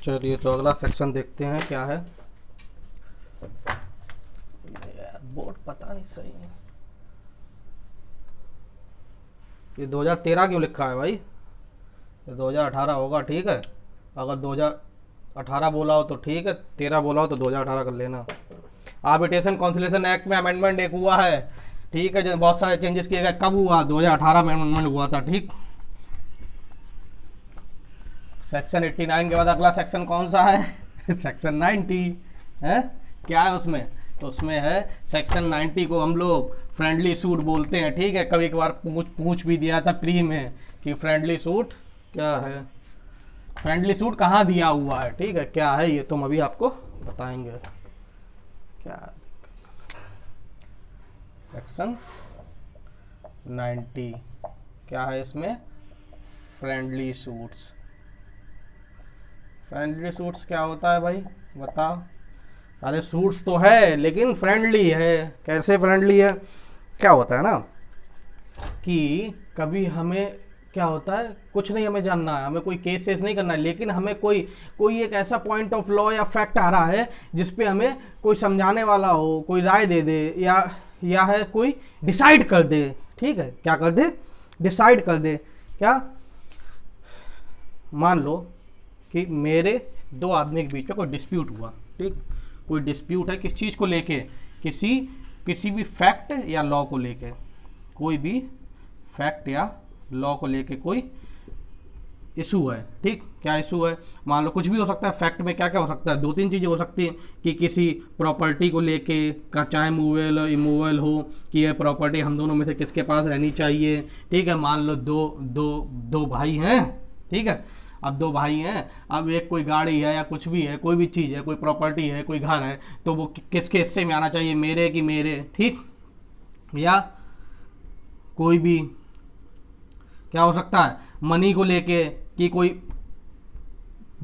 चलिए तो अगला सेक्शन देखते हैं क्या है। यार बोर्ड पता नहीं सही है, ये 2013 क्यों लिखा है भाई? ये 2018 होगा, ठीक है। अगर 2018 बोला हो तो ठीक है, 13 बोला हो तो 2018 कर लेना। आर्बिट्रेशन कॉन्सिलेशन एक्ट में अमेंडमेंट एक हुआ है, ठीक है, जो बहुत सारे चेंजेस किए गए। कब हुआ? 2018 में अमेंडमेंट हुआ था, ठीक। सेक्शन 89 के बाद अगला सेक्शन कौन सा है? सेक्शन 90 है। क्या है उसमें? तो उसमें है सेक्शन 90 को हम लोग फ्रेंडली सूट बोलते हैं, ठीक है। कभी कभार पूछ भी दिया था प्री में कि फ्रेंडली सूट क्या है, फ्रेंडली सूट कहाँ दिया हुआ है, ठीक है। क्या है ये तुम अभी आपको बताएंगे। क्या सेक्शन 90 क्या है इसमें? Friendly suits. फ्रेंडली सूट्स क्या होता है भाई बताओ? अरे सूट्स तो है लेकिन फ्रेंडली है। कैसे फ्रेंडली है? क्या होता है ना कि कभी हमें क्या होता है, कुछ नहीं हमें जानना है, हमें कोई केस सेस नहीं करना है, लेकिन हमें कोई एक ऐसा पॉइंट ऑफ लॉ या फैक्ट आ रहा है जिस पे हमें कोई समझाने वाला हो, कोई राय दे दे, या है कोई डिसाइड कर दे, ठीक है। क्या कर दे? डिसाइड कर दे। क्या? मान लो कि मेरे दो आदमी के बीच में कोई डिस्प्यूट हुआ, ठीक। कोई डिस्प्यूट है किस चीज़ को लेके? किसी भी फैक्ट या लॉ को लेके, कोई भी फैक्ट या लॉ को लेके कोई इशू है, ठीक। क्या इशू है? मान लो कुछ भी हो सकता है। फैक्ट में क्या क्या हो सकता है? दो तीन चीज़ें हो सकती हैं कि किसी प्रॉपर्टी को लेके का, चाहे मूवेबल हो इमूवेबल हो, कि यह प्रॉपर्टी हम दोनों में से किसके पास रहनी चाहिए, ठीक है। मान लो दो भाई हैं, ठीक है। अब दो भाई हैं, अब एक कोई गाड़ी है या कुछ भी है, कोई भी चीज़ है, कोई प्रॉपर्टी है, कोई घर है, तो वो किसके हिस्से में आना चाहिए, मेरे कि मेरे, ठीक। या कोई भी क्या हो सकता है, मनी को लेके कि कोई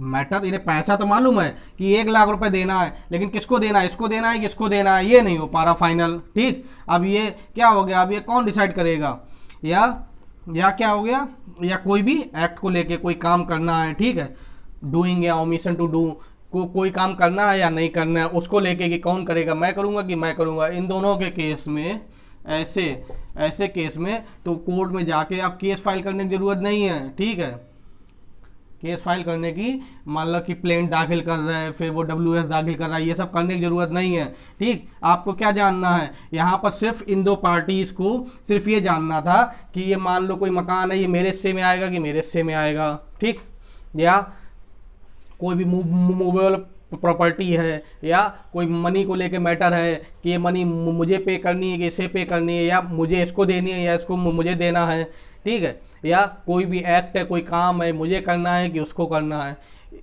मैटर, इन्हें पैसा तो मालूम है कि 1 लाख रुपए देना है, लेकिन किसको देना है, इसको देना है, किसको देना है, ये नहीं हो पा रहा फाइनल, ठीक। अब ये क्या हो गया? अब ये कौन डिसाइड करेगा? या क्या हो गया? या कोई भी एक्ट को लेके कोई काम करना है, ठीक है। डूइंग या ओमिशन टू डू, कोई काम करना है या नहीं करना है, उसको लेके कि कौन करेगा, मैं करूँगा कि मैं करूँगा। इन दोनों के केस में, ऐसे केस में तो कोर्ट में जाके आप केस फाइल करने की ज़रूरत नहीं है, ठीक है। केस फाइल करने की, मान लो कि प्लेंट दाखिल कर रहे हैं, फिर वो WS दाखिल कर रहा है, ये सब करने की ज़रूरत नहीं है, ठीक। आपको क्या जानना है यहाँ पर? सिर्फ इन दो पार्टीज़ को सिर्फ ये जानना था कि ये मान लो कोई मकान है, ये मेरे हिस्से में आएगा कि मेरे हिस्से में आएगा, ठीक। या कोई भी मूवेबल प्रॉपर्टी है, या कोई मनी को लेके मैटर है कि ये मनी मुझे पे करनी है कि इसे पे करनी है, या मुझे इसको देनी है या इसको मुझे देना है, ठीक है। या कोई भी एक्ट है, कोई काम है, मुझे करना है कि उसको करना है।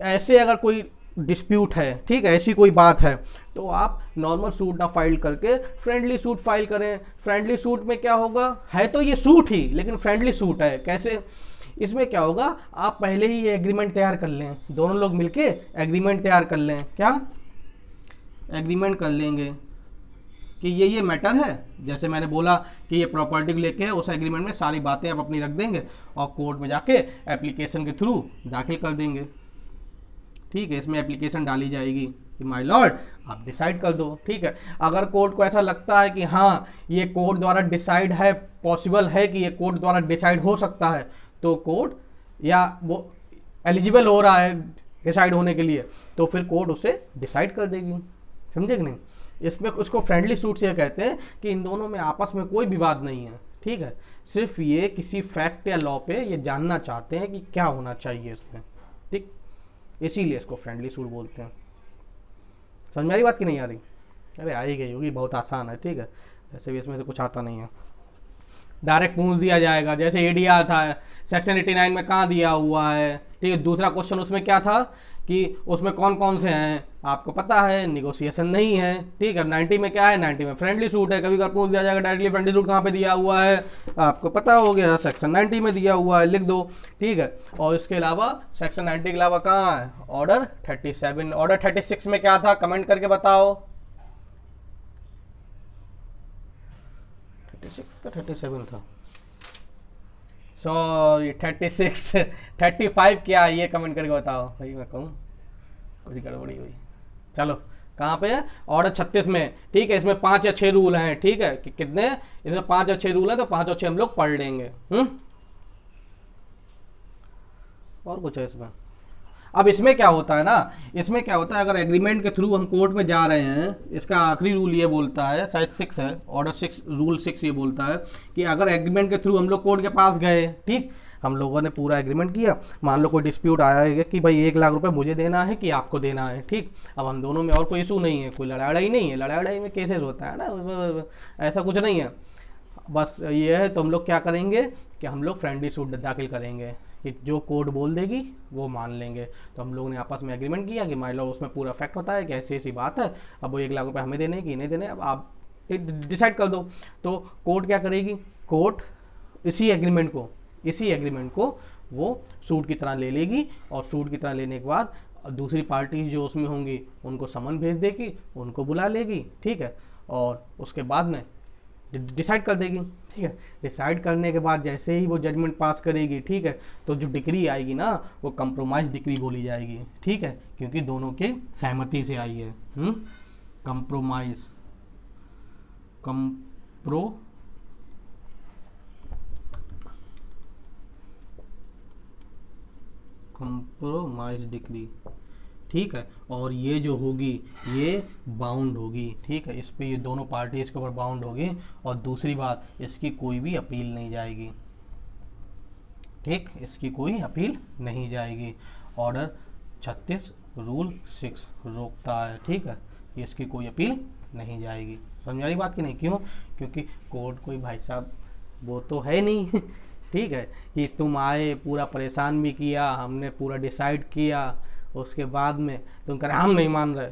ऐसे अगर कोई डिस्प्यूट है, ठीक है, ऐसी कोई बात है, तो आप नॉर्मल सूट ना फाइल करके फ्रेंडली सूट फाइल करें। फ्रेंडली सूट में क्या होगा? है तो ये सूट ही, लेकिन फ्रेंडली सूट है। कैसे? इसमें क्या होगा, आप पहले ही ये एग्रीमेंट तैयार कर लें, दोनों लोग मिलके एग्रीमेंट तैयार कर लें। क्या एग्रीमेंट कर लेंगे कि ये मैटर है, जैसे मैंने बोला कि ये प्रॉपर्टी को लेके है, उस एग्रीमेंट में सारी बातें आप अपनी रख देंगे और कोर्ट में जाके एप्लीकेशन के थ्रू दाखिल कर देंगे, ठीक है। इसमें एप्लीकेशन डाली जाएगी कि माय लॉर्ड आप डिसाइड कर दो, ठीक है। अगर कोर्ट को ऐसा लगता है कि हाँ ये कोर्ट द्वारा डिसाइड है, पॉसिबल है कि ये कोर्ट द्वारा डिसाइड हो सकता है, तो कोर्ट, या वो एलिजिबल हो रहा है डिसाइड होने के लिए, तो फिर कोर्ट उसे डिसाइड कर देगी। समझे कि नहीं? इसमें उसको फ्रेंडली सूट से कहते हैं कि इन दोनों में आपस में कोई विवाद नहीं है, ठीक है। सिर्फ ये किसी फैक्ट या लॉ पे ये जानना चाहते हैं कि क्या होना चाहिए इसमें, ठीक। इसीलिए इसको फ्रेंडली सूट बोलते हैं। समझ में आ रही बात कि नहीं आ रही? अरे आ ही गई होगी, बहुत आसान है, ठीक है। वैसे भी इसमें से कुछ आता नहीं है, डायरेक्ट पूछ दिया जाएगा। जैसे ADR था, सेक्शन 89 में कहाँ दिया हुआ है, ठीक है। दूसरा क्वेश्चन उसमें क्या था कि उसमें कौन कौन से हैं, आपको पता है, निगोशिएशन नहीं है, ठीक है। 90 में क्या है? 90 में फ्रेंडली सूट है। कभी कभी पूछ दिया जाएगा डायरेक्टली फ्रेंडली सूट कहाँ पे दिया हुआ है, आपको पता हो गया, सेक्शन 90 में दिया हुआ है, लिख दो, ठीक है। और इसके अलावा सेक्शन 90 के अलावा कहाँ है? ऑर्डर 37। ऑर्डर 36 में क्या था? कमेंट करके बताओ। 36 का 37 था, सॉरी 36 35 क्या है, ये कमेंट करके बताओ भाई, मैं कहूँ कुछ गड़बड़ी हुई। चलो कहाँ पे है, ऑर्डर 36 में, ठीक है। इसमें 5 या 6 रूल हैं, ठीक है, कि कितने, इसमें 5 या 6 रूल हैं, तो 5 और 6 हम लोग पढ़ लेंगे। और कुछ है इसमें। अब इसमें क्या होता है ना, इसमें क्या होता है, अगर एग्रीमेंट के थ्रू हम कोर्ट में जा रहे हैं, इसका आखिरी रूल ये बोलता है, शायद 6 है, ऑर्डर 6, रूल 6 ये बोलता है कि अगर एग्रीमेंट के थ्रू हम लोग कोर्ट के पास गए, ठीक, हम लोगों ने पूरा एग्रीमेंट किया, मान लो कोई डिस्प्यूट आया है कि भाई 1 लाख रुपए मुझे देना है कि आपको देना है, ठीक। अब हम दोनों में और कोई इशू नहीं है, कोई लड़ाई नहीं है, लड़ाई में केसेस होता है ना, उसमें ऐसा कुछ नहीं है। बस ये है, तो हम लोग क्या करेंगे कि हम लोग फ्रेंडली सूट दाखिल करेंगे कि जो कोर्ट बोल देगी वो मान लेंगे। तो हम लोगों ने आपस में एग्रीमेंट किया कि मान लो उसमें पूरा फैक्ट होता है कि ऐसी ऐसी बात है, अब वो 1 लाख रुपए हमें देने कि नहीं देने, अब आप डिसाइड कर दो। तो कोर्ट क्या करेगी, कोर्ट इसी एग्रीमेंट को वो सूट की तरह ले लेगी, और सूट की तरह लेने के बाद दूसरी पार्टी जो उसमें होंगी उनको समन भेज देगी, उनको बुला लेगी, ठीक है, और उसके बाद में डिसाइड कर देगी, ठीक है। डिसाइड करने के बाद जैसे ही वो जजमेंट पास करेगी, ठीक है, तो जो डिक्री आएगी ना वो कंप्रोमाइज डिक्री बोली जाएगी, ठीक है, क्योंकि दोनों के सहमति से आई है। कंप्रोमाइज डिक्री, ठीक है। और ये जो होगी ये बाउंड होगी, ठीक है, इस पे ये दोनों पार्टी इसके ऊपर बाउंड होगी, और दूसरी बात, इसकी कोई भी अपील नहीं जाएगी, ठीक, इसकी कोई अपील नहीं जाएगी। ऑर्डर 36 रूल 6 रोकता है, ठीक है, इसकी कोई अपील नहीं जाएगी। समझ आ रही बात की नहीं, क्यों, क्योंकि कोर्ट कोई भाई साहब वो तो है नहीं ठीक है, कि तुम आए, पूरा परेशान भी किया, हमने पूरा डिसाइड किया, उसके बाद में तुम कह रहे हम नहीं मान रहे,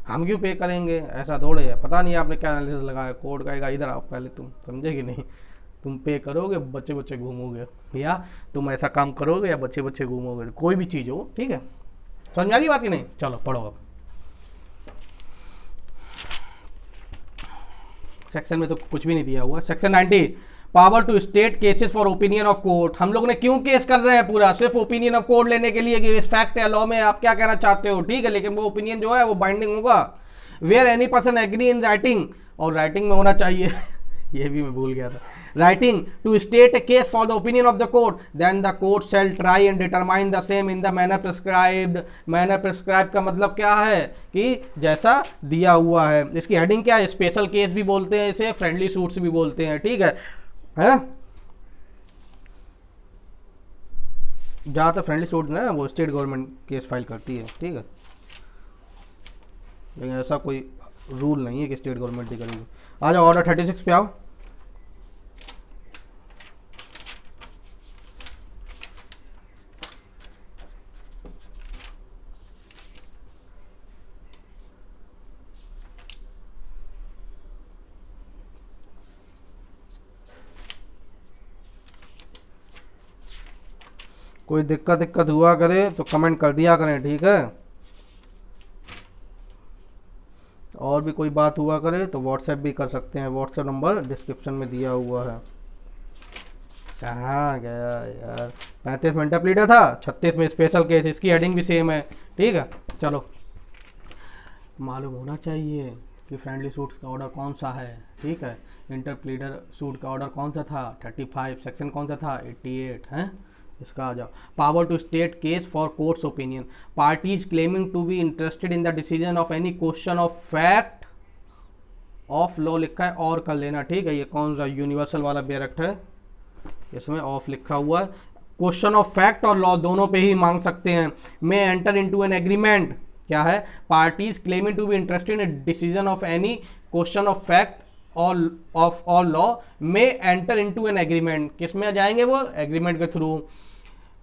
हम क्यों पे करेंगे, ऐसा थोड़े है। पता नहीं आपने क्या एनालिसिस लगाया, कोर्ट कहेगा इधर आओ पहले, तुम समझे कि नहीं, तुम पे करोगे, बच्चे बच्चे घूमोगे, या तुम ऐसा काम करोगे या बच्चे बच्चे घूमोगे, कोई भी चीज़ हो, ठीक है। समझ आ गई बात ही नहीं। चलो पढ़ो अब। सेक्शन में तो कुछ भी नहीं दिया हुआ। Section 90, power to state cases for opinion of court. हम लोग ने क्यों केस कर रहे हैं, पूरा सिर्फ ओपिनियन ऑफ कोर्ट लेने के लिए कि इस फैक्ट या लॉ में आप क्या कहना चाहते हो, ठीक है, लेकिन वो ओपिनियन जो है वो बाइंडिंग होगा। Where any person agree in writing, और राइटिंग में होना चाहिए ये भी मैं भूल गया था। Writing to state a case for the opinion of the court, then the court shall try and determine the same in the manner prescribed. Manner prescribe का मतलब क्या है कि जैसा दिया हुआ है। इसकी हेडिंग क्या है, स्पेशल केस भी बोलते हैं इसे, फ्रेंडली सूट्स भी बोलते हैं, ठीक है। ज़्यादातर फ्रेंडली सूट ना वो स्टेट गवर्नमेंट केस फाइल करती है, ठीक है, लेकिन ऐसा कोई रूल नहीं है कि स्टेट गवर्नमेंट ही करेगी। आ जाओ ऑर्डर 36 पे आओ। कोई दिक्कत हुआ करे तो कमेंट कर दिया करें, ठीक है, और भी कोई बात हुआ करे तो व्हाट्सएप भी कर सकते हैं, व्हाट्सएप नंबर डिस्क्रिप्शन में दिया हुआ है। कहाँ गया यार, 35 में इंटरप्लीटर था, 36 में स्पेशल केस, इसकी हेडिंग भी सेम है, ठीक है। चलो मालूम होना चाहिए कि फ्रेंडली सूट्स का ऑर्डर कौन सा है, ठीक है, इंटरप्लीटर सूट का ऑर्डर कौन सा था, 35, सेक्शन कौन सा था, 88 है। इसका आ जाओ, power to state case for courts opinion, parties claiming to be interested in the decision of any question of fact of law लिखा है, और कर लेना, ठीक है। ये कौन सा यूनिवर्सल वाला बेरेक्ट है, इसमें ऑफ लिखा हुआ है। क्वेश्चन ऑफ फैक्ट और लॉ दोनों पे ही मांग सकते हैं। May enter into an agreement, क्या है, parties claiming to be interested in decision of any question of fact और law may enter into an agreement, किस में जाएंगे वो, एग्रीमेंट के through,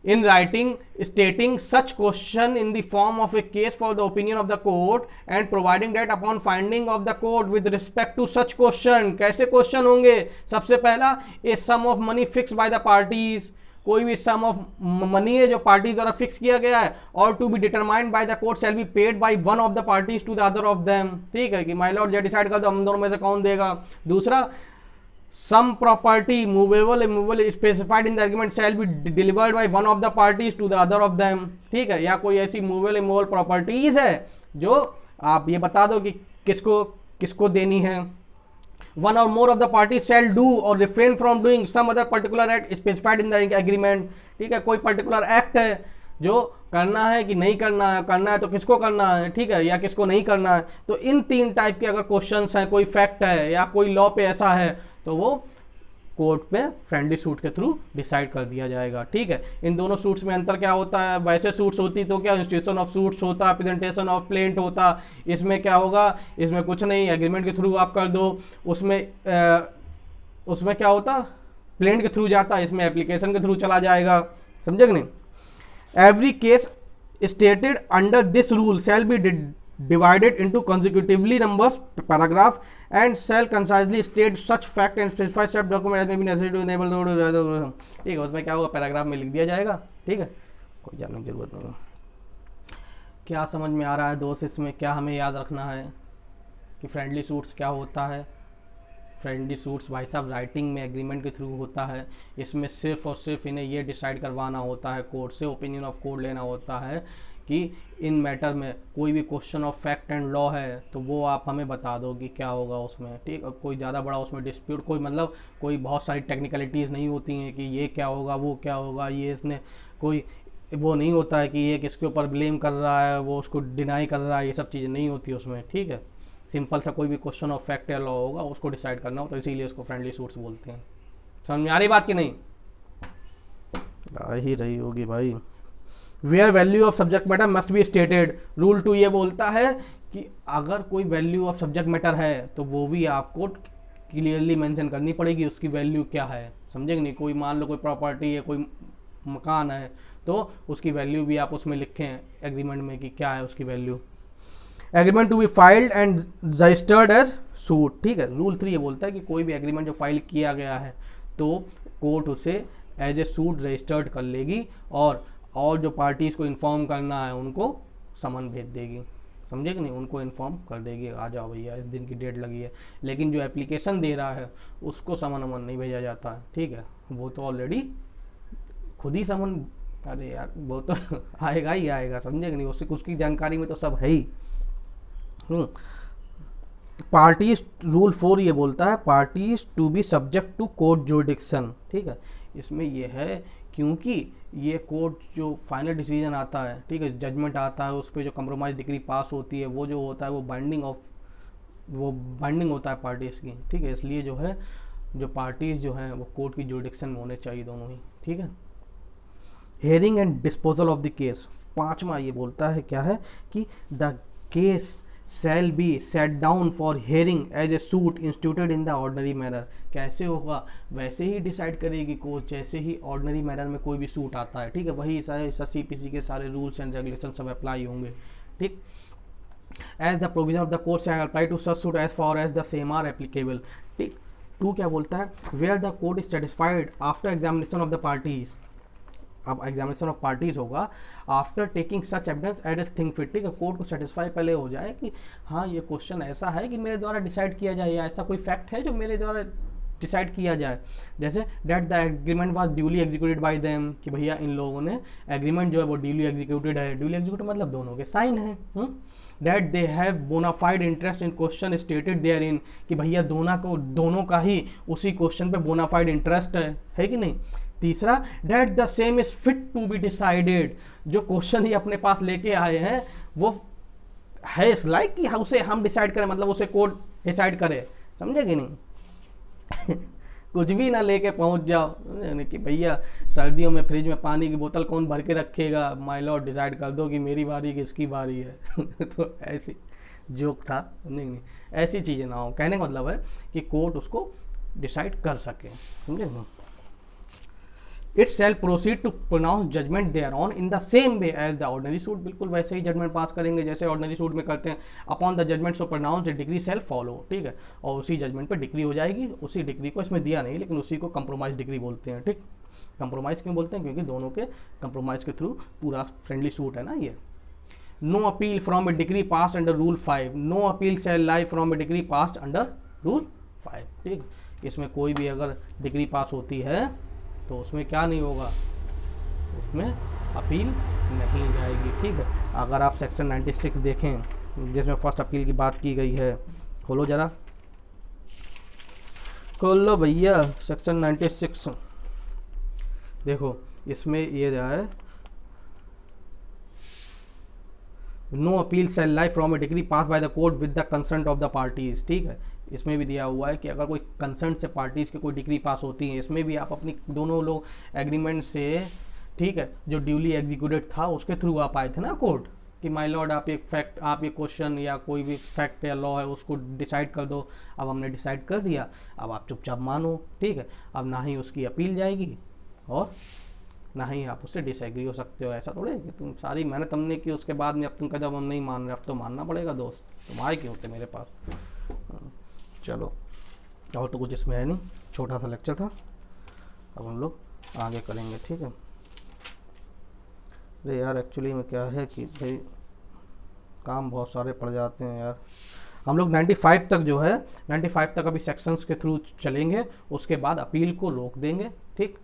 in writing stating such question in the form of a case for the opinion of the court and providing that upon finding of the court with respect to such question, कैसे question होंगे, सबसे पहला a sum of money fixed by the parties, कोई भी सम of money है जो party द्वारा fix किया गया है, और to be determined by the court shall be paid by one of the parties to the other of them, ठीक है, कि माय लॉर्ड ये डिसाइड कर दो हम दोनों में से कौन देगा। दूसरा some property movable immovable specified in the agreement shall be delivered by one of the parties to the other of them, ठीक है, या कोई ऐसी मूवेबल इमूवेबल प्रॉपर्टीज है जो आप ये बता दो कि किसको किसको देनी है। One or more of the party shall do or refrain from doing some other particular act specified in the agreement, ठीक है, कोई पर्टिकुलर एक्ट है जो करना है कि नहीं करना है तो किसको करना है, ठीक है, या किसको नहीं करना है। तो इन तीन टाइप के अगर क्वेश्चंस हैं, कोई फैक्ट है या कोई लॉ पे ऐसा है, तो वो कोर्ट पे फ्रेंडली सूट के थ्रू डिसाइड कर दिया जाएगा, ठीक है। इन दोनों सूट्स में अंतर क्या होता है, वैसे सूट्स होती तो क्या इंस्टीट्यूशन ऑफ सूट्स होता, प्रेजेंटेशन ऑफ प्लेंट होता, इसमें क्या होगा, इसमें कुछ नहीं, एग्रीमेंट के थ्रू आप कर दो, उसमें क्या होता, प्लेंट के थ्रू जाता, इसमें एप्लीकेशन के थ्रू चला जाएगा, समझे कि नहीं। Every case stated under this rule shall be divided into consecutively numbers paragraph and shall concisely state such fact and specify such document as may be necessary to enable, ठीक है, उसमें क्या होगा, पैराग्राफ में लिख दिया जाएगा, ठीक है, कोई जानने की जरूरत नहीं। क्या समझ में आ रहा है दोस्त, इसमें क्या हमें याद रखना है कि फ्रेंडली सूट्स क्या होता है। फ्रेंडली सूट्स भाई साहब राइटिंग में एग्रीमेंट के थ्रू होता है, इसमें सिर्फ और सिर्फ इन्हें ये डिसाइड करवाना होता है, कोर्ट से ओपिनियन ऑफ कोर्ट लेना होता है कि इन मैटर में कोई भी question of fact and law है तो वो आप हमें बता दो कि क्या होगा उसमें, ठीक। कोई ज़्यादा बड़ा उसमें डिस्प्यूट, कोई मतलब कोई बहुत सारी टेक्निकलिटीज़ नहीं होती हैं कि ये क्या होगा वो क्या होगा, ये इसने कोई वो नहीं होता है कि ये किसके ऊपर ब्लेम कर रहा है, वो उसको डिनाई कर रहा है, ये सब चीज़ें नहीं होती उसमें, ठीक है। सिंपल सा कोई भी क्वेश्चन ऑफ फैक्ट या लॉ होगा उसको डिसाइड करना हो, तो इसीलिए उसको फ्रेंडली सूट्स बोलते हैं। समझ में आ रही बात कि नहीं? आ ही रही होगी भाई। Where value of subject matter must be stated, rule 2 ये बोलता है कि अगर कोई वैल्यू ऑफ सब्जेक्ट मैटर है तो वो भी आपको क्लियरली मेंशन करनी पड़ेगी, उसकी वैल्यू क्या है, समझे कि नहीं। कोई मान लो कोई प्रॉपर्टी है, कोई मकान है, तो उसकी वैल्यू भी आप उसमें लिखें एग्रीमेंट में कि क्या है उसकी value. Agreement to be filed and registered as suit, ठीक है। रूल 3 ये बोलता है कि कोई भी एग्रीमेंट जो फाइल किया गया है तो कोर्ट उसे एज ए सूट रजिस्टर्ड कर लेगी और जो पार्टीज़ को इन्फॉर्म करना है उनको समन भेज देगी, समझे कि नहीं, उनको इन्फॉर्म कर देगी, आ जाओ भैया इस दिन की डेट लगी है। लेकिन जो एप्लीकेशन दे रहा है उसको समन अमन नहीं भेजा जाता है, ठीक है, वो तो ऑलरेडी खुद ही समन, अरे यार वो तो आएगा ही आएगा, समझे कि नहीं, उसकी जानकारी में तो सब है ही। पार्टीज रूल 4 ये बोलता है parties to be subject to court jurisdiction, ठीक है। इसमें ये है क्योंकि ये कोर्ट जो फाइनल डिसीजन आता है, ठीक है, जजमेंट आता है, उस पर जो कंप्रोमाइज डिग्री पास होती है वो जो होता है वो बाइंडिंग होता है पार्टीज़ की, ठीक है। इसलिए जो है जो पार्टीज़ जो हैं वो कोर्ट की जुरिडिक्शन में होने चाहिए दोनों ही, ठीक है। Hearing and disposal of the case, 5वां ये बोलता है क्या है कि the case shall be set down for hearing as a suit instituted in the ordinary manner। कैसे होगा, वैसे ही डिसाइड करेगी कोर्ट जैसे ही ऑर्डिनरी मैनर में कोई भी सूट आता है, ठीक है, वही सारे CPC के सारे रूल्स एंड रेगुलेशन सब अप्लाई होंगे, ठीक। As the provision of the court shall apply to such suit as far as the same are applicable, ठीक। 2 क्या बोलता है, where the court is satisfied after examination of the parties, अब examination of parties होगा after taking such evidence at as think fit, ठीक है। Court को satisfy पहले हो जाए कि हाँ ये क्वेश्चन ऐसा है कि मेरे द्वारा डिसाइड किया जाए, या ऐसा कोई फैक्ट है जो मेरे द्वारा डिसाइड किया जाए। जैसे that the agreement was duly executed by them, कि भैया इन लोगों ने एग्रीमेंट जो है वो ड्यूली एग्जीक्यूटेड है, ड्यूली एग्जीक्यूटेड मतलब दोनों के साइन है। That they have bona fide interest in question stated therein, कि भैया दोनों का ही उसी क्वेश्चन पे बोनाफाइड इंटरेस्ट है कि नहीं। तीसरा, that the same is fit to be decided, जो क्वेश्चन ही अपने पास लेके आए हैं वो है इस लाइक कि उसे हम डिसाइड करें, मतलब उसे कोर्ट डिसाइड करे, समझे कि नहीं। कुछ भी ना लेके पहुंच जाओ कि भैया सर्दियों में फ्रिज में पानी की बोतल कौन भर के रखेगा, माय लॉर्ड डिसाइड कर दो कि मेरी बारी किसकी बारी है। तो ऐसी जोक था, नहीं ऐसी चीज़ें ना हो, कहने का मतलब है कि कोर्ट उसको डिसाइड कर सके, समझे। It shall proceed to pronounce judgment thereon in the same way as the ordinary suit, बिल्कुल वैसे ही जजमेंट पास करेंगे जैसे ऑर्डिनरी सूट में करते हैं। Upon the judgment so pronounce the decree shall follow, ठीक है, और उसी जजमेंट पे डिग्री हो जाएगी। उसी डिग्री को इसमें दिया नहीं लेकिन उसी को कंप्रोमाइज डिग्री बोलते हैं, ठीक। कंप्रोमाइज़ क्यों बोलते हैं, क्योंकि दोनों के कंप्रोमाइज़ के थ्रू पूरा फ्रेंडली सूट है ना ये। No appeal from a decree pass under rule 5, no appeal shall lie from a decree pass under rule 5, ठीक। इसमें कोई भी अगर डिग्री पास होती है तो उसमें क्या नहीं होगा, उसमें अपील नहीं जाएगी। ठीक है, अगर आप सेक्शन 96 देखें जिसमें फर्स्ट अपील की बात की गई है, खोलो जरा, खोल लो भैया सेक्शन 96, देखो इसमें ये रहा है, no appeal shall lie from a decree pass by the court with the consent of the parties. ठीक है, इसमें भी दिया हुआ है कि अगर कोई कंसेंट से पार्टीज के कोई डिग्री पास होती है, इसमें भी आप अपनी दोनों लोग एग्रीमेंट से, ठीक है, जो ड्यूली एग्जीक्यूटेड था उसके थ्रू आप आए थे ना कोर्ट कि माय लॉर्ड आप एक फैक्ट, आप ये क्वेश्चन या कोई भी फैक्ट या लॉ है उसको डिसाइड कर दो। अब हमने डिसाइड कर दिया, अब आप चुपचाप मानो। ठीक है, अब ना ही उसकी अपील जाएगी और ना ही आप उससे डिसएग्री हो सकते हो। ऐसा थोड़े कि तुम सारी मेहनत हमने की उसके बाद में अब तुम कहते हो हम नहीं मान रहे, अब तो मानना पड़ेगा दोस्त, तुम आए क्यों थे मेरे पास। चलो, और तो कुछ इसमें है नहीं, छोटा सा लेक्चर था, अब हम लोग आगे करेंगे। ठीक है, अरे यार एक्चुअली में क्या है कि भाई काम बहुत सारे पड़ जाते हैं यार। हम लोग 95 तक जो है, 95 तक अभी सेक्शंस के थ्रू चलेंगे, उसके बाद अपील को रोक देंगे। ठीक,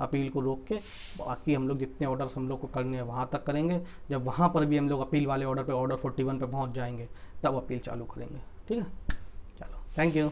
अपील को रोक के बाकी हम लोग जितने ऑर्डर्स हम लोग को करने हैं वहाँ तक करेंगे। जब वहाँ पर भी हम लोग अपील वाले ऑर्डर पे, ऑर्डर 41 पे पहुँच जाएंगे, तब अपील चालू करेंगे। ठीक है, चलो, थैंक यू।